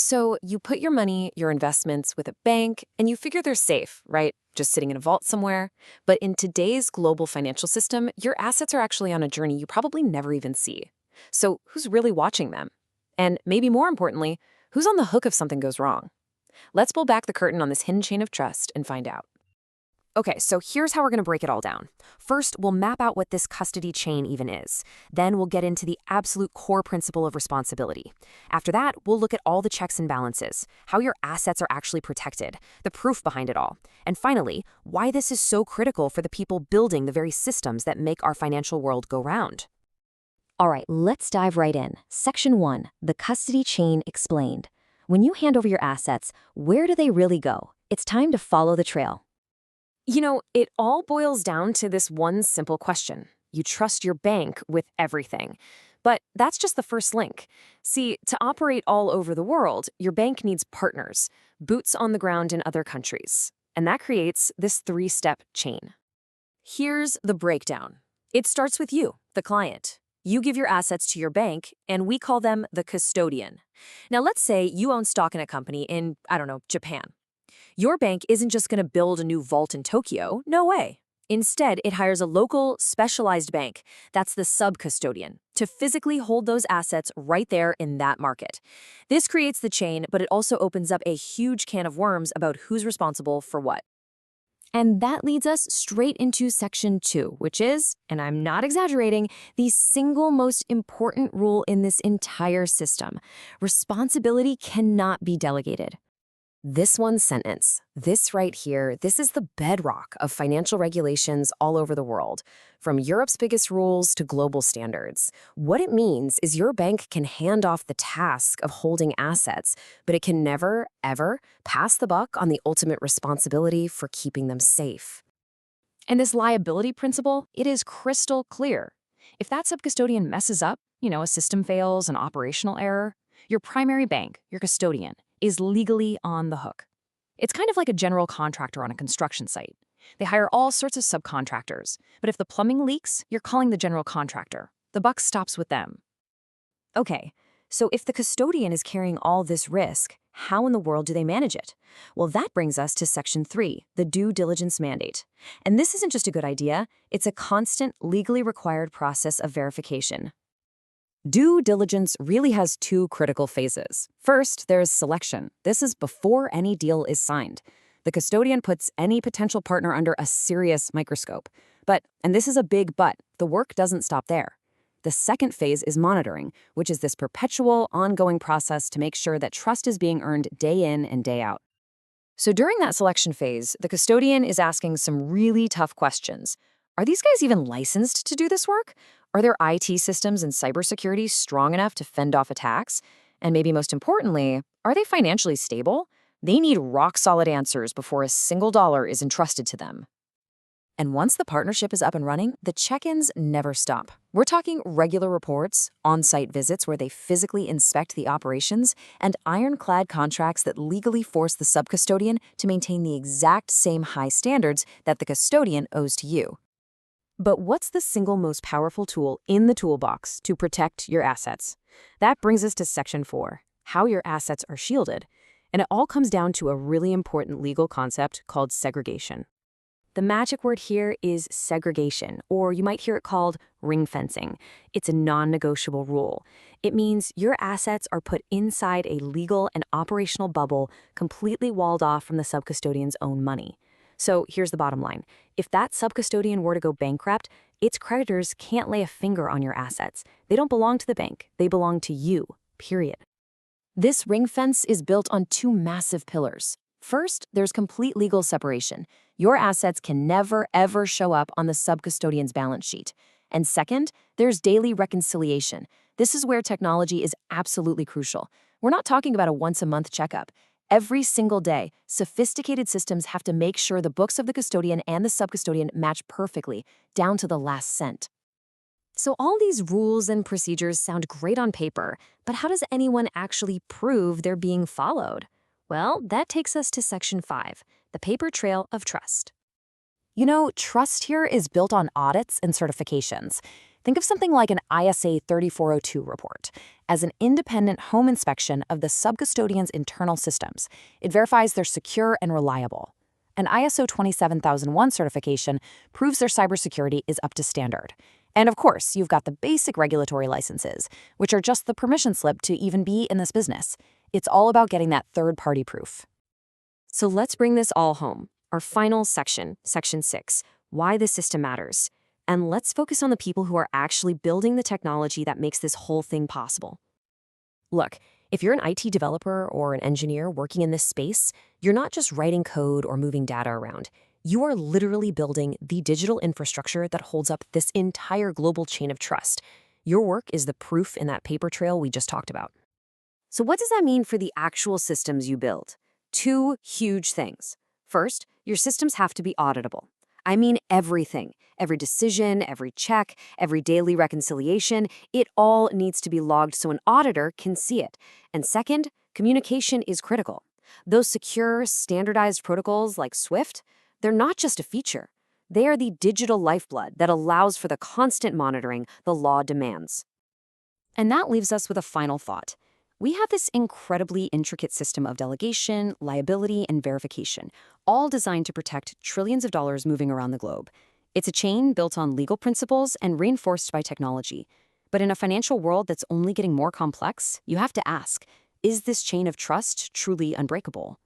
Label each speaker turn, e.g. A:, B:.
A: So you put your money, your investments with a bank, and you figure they're safe, right? Just sitting in a vault somewhere. But in today's global financial system, your assets are actually on a journey you probably never even see. So who's really watching them? And maybe more importantly, who's on the hook if something goes wrong? Let's pull back the curtain on this hidden chain of trust and find out. Okay, so here's how we're going to break it all down. First, we'll map out what this custody chain even is. Then we'll get into the absolute core principle of responsibility. After that, we'll look at all the checks and balances, how your assets are actually protected, the proof behind it all, and finally, why this is so critical for the people building the very systems that make our financial world go round.
B: All right, let's dive right in. Section 1, the custody chain explained. When you hand over your assets, where do they really go? It's time to follow the trail.
A: You know, it all boils down to this one simple question. You trust your bank with everything. But that's just the first link. See, to operate all over the world, your bank needs partners, boots on the ground in other countries. And that creates this three-step chain. Here's the breakdown. It starts with you, the client. You give your assets to your bank, and we call them the custodian. Now, let's say you own stock in a company in, Japan. Your bank isn't just going to build a new vault in Tokyo. No way. Instead, it hires a local, specialized bank, that's the subcustodian, to physically hold those assets right there in that market. This creates the chain, but it also opens up a huge can of worms about who's responsible for what.
B: And that leads us straight into Section 2, which is, and I'm not exaggerating, the single most important rule in this entire system. Responsibility cannot be delegated.
A: This one sentence, this right here, this is the bedrock of financial regulations all over the world, from Europe's biggest rules to global standards. What it means is your bank can hand off the task of holding assets, but it can never, ever pass the buck on the ultimate responsibility for keeping them safe. And this liability principle, it is crystal clear. If that subcustodian messes up, a system fails, an operational error, your primary bank, your custodian, is legally on the hook. It's kind of like a general contractor on a construction site. They hire all sorts of subcontractors, but if the plumbing leaks, you're calling the general contractor. The buck stops with them.
B: Okay, so if the custodian is carrying all this risk, how in the world do they manage it? Well, that brings us to Section 3, the due diligence mandate. And this isn't just a good idea, it's a constant, legally required process of verification.
A: Due diligence really has two critical phases. First, there's selection. This is before any deal is signed. The custodian puts any potential partner under a serious microscope. But, and this is a big but, the work doesn't stop there. The second phase is monitoring, which is this perpetual, ongoing process to make sure that trust is being earned day in and day out. So during that selection phase, the custodian is asking some really tough questions. Are these guys even licensed to do this work? Are their IT systems and cybersecurity strong enough to fend off attacks? And maybe most importantly, are they financially stable? They need rock-solid answers before a single dollar is entrusted to them. And once the partnership is up and running, the check-ins never stop. We're talking regular reports, on-site visits where they physically inspect the operations, and ironclad contracts that legally force the subcustodian to maintain the exact same high standards that the custodian owes to you. But what's the single most powerful tool in the toolbox to protect your assets? That brings us to Section 4, how your assets are shielded. And it all comes down to a really important legal concept called segregation. The magic word here is segregation, or you might hear it called ring fencing. It's a non-negotiable rule. It means your assets are put inside a legal and operational bubble completely walled off from the subcustodian's own money. So here's the bottom line. If that subcustodian were to go bankrupt, its creditors can't lay a finger on your assets. They don't belong to the bank. They belong to you, period. This ring fence is built on two massive pillars. First, there's complete legal separation. Your assets can never, ever show up on the subcustodian's balance sheet. And second, there's daily reconciliation. This is where technology is absolutely crucial. We're not talking about a once-a-month checkup. Every single day, sophisticated systems have to make sure the books of the custodian and the subcustodian match perfectly, down to the last cent. So all these rules and procedures sound great on paper, but how does anyone actually prove they're being followed? Well, that takes us to Section 5, the paper trail of trust. Trust here is built on audits and certifications. Think of something like an ISAE 3402 report as an independent home inspection of the subcustodian's internal systems. It verifies they're secure and reliable. An ISO 27001 certification proves their cybersecurity is up to standard. And of course, you've got the basic regulatory licenses, which are just the permission slip to even be in this business. It's all about getting that third-party proof.
B: So let's bring this all home. Our final section, Section 6, why the system matters. And let's focus on the people who are actually building the technology that makes this whole thing possible. Look, if you're an IT developer or an engineer working in this space, you're not just writing code or moving data around. You are literally building the digital infrastructure that holds up this entire global chain of trust. Your work is the proof in that paper trail we just talked about. So what does that mean for the actual systems you build? Two huge things. First, your systems have to be auditable. I mean everything. Every decision, every check, every daily reconciliation, it all needs to be logged so an auditor can see it. And second, communication is critical. Those secure, standardized protocols like SWIFT, they're not just a feature. They are the digital lifeblood that allows for the constant monitoring the law demands. And that leaves us with a final thought. We have this incredibly intricate system of delegation, liability, and verification, all designed to protect trillions of dollars moving around the globe. It's a chain built on legal principles and reinforced by technology. But in a financial world that's only getting more complex, you have to ask, is this chain of trust truly unbreakable?